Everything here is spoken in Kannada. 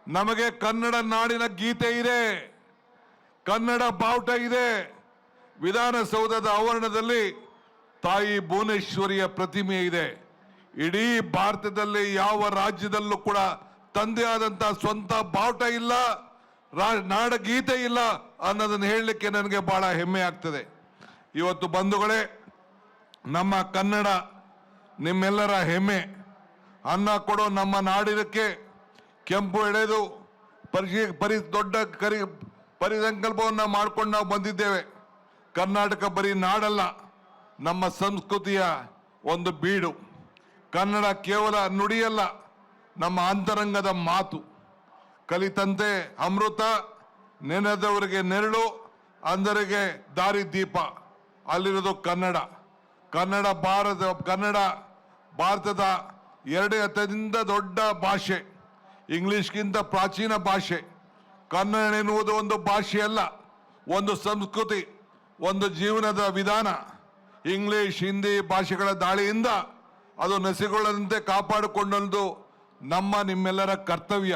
ನಮಗೆ ಕನ್ನಡ ನಾಡಿನ ಗೀತೆ ಇದೆ, ಕನ್ನಡ ಬಾವುಟ ಇದೆ. ವಿಧಾನಸೌಧದ ಆವರಣದಲ್ಲಿ ತಾಯಿ ಭುವನೇಶ್ವರಿಯ ಪ್ರತಿಮೆ ಇದೆ. ಇಡೀ ಭಾರತದಲ್ಲಿ ಯಾವ ರಾಜ್ಯದಲ್ಲೂ ಕೂಡ ತಂದೆ ಆದಂತ ಸ್ವಂತ ಬಾವುಟ ಇಲ್ಲ, ನಾಡ ಗೀತೆ ಇಲ್ಲ ಅನ್ನೋದನ್ನು ಹೇಳಲಿಕ್ಕೆ ನನಗೆ ಬಹಳ ಹೆಮ್ಮೆ ಆಗ್ತದೆ. ಇವತ್ತು ಬಂಧುಗಳೇ, ನಮ್ಮ ಕನ್ನಡ ನಿಮ್ಮೆಲ್ಲರ ಹೆಮ್ಮೆ. ಅನ್ನ ಕೊಡೋ ನಮ್ಮ ನಾಡಿನಕ್ಕೆ ಕೆಂಪು ಎಳೆದು ದೊಡ್ಡ ಪರಿಸಂಕಲ್ಪವನ್ನು ಮಾಡ್ಕೊಂಡು ನಾವು ಬಂದಿದ್ದೇವೆ. ಕರ್ನಾಟಕ ಬರೀ ನಾಡಲ್ಲ, ನಮ್ಮ ಸಂಸ್ಕೃತಿಯ ಒಂದು ಬೀಡು. ಕನ್ನಡ ಕೇವಲ ನುಡಿಯಲ್ಲ, ನಮ್ಮ ಅಂತರಂಗದ ಮಾತು. ಕಲಿತಂತೆ ಅಮೃತ, ನೆನೆದವರಿಗೆ ನೆರಳು, ಅಂಧರಿಗೆ ದಾರಿ ದೀಪ. ಅಲ್ಲಿರೋದು ಕನ್ನಡ. ಕನ್ನಡ ಭಾರತದ ಎರಡೇ ಅತ್ಯಂತ ದೊಡ್ಡ ಭಾಷೆ. ಇಂಗ್ಲಿಷ್ಗಿಂತ ಪ್ರಾಚೀನ ಭಾಷೆ. ಕನ್ನಡ ಎನ್ನುವುದು ಒಂದು ಭಾಷೆ ಅಲ್ಲ, ಒಂದು ಸಂಸ್ಕೃತಿ, ಒಂದು ಜೀವನದ ವಿಧಾನ. ಇಂಗ್ಲಿಷ್, ಹಿಂದಿ ಭಾಷೆಗಳ ದಾಳಿಯಿಂದ ಅದು ನಸಿಗೊಳ್ಳದಂತೆ ಕಾಪಾಡಿಕೊಳ್ಳುವುದು ನಿಮ್ಮೆಲ್ಲರ ಕರ್ತವ್ಯ.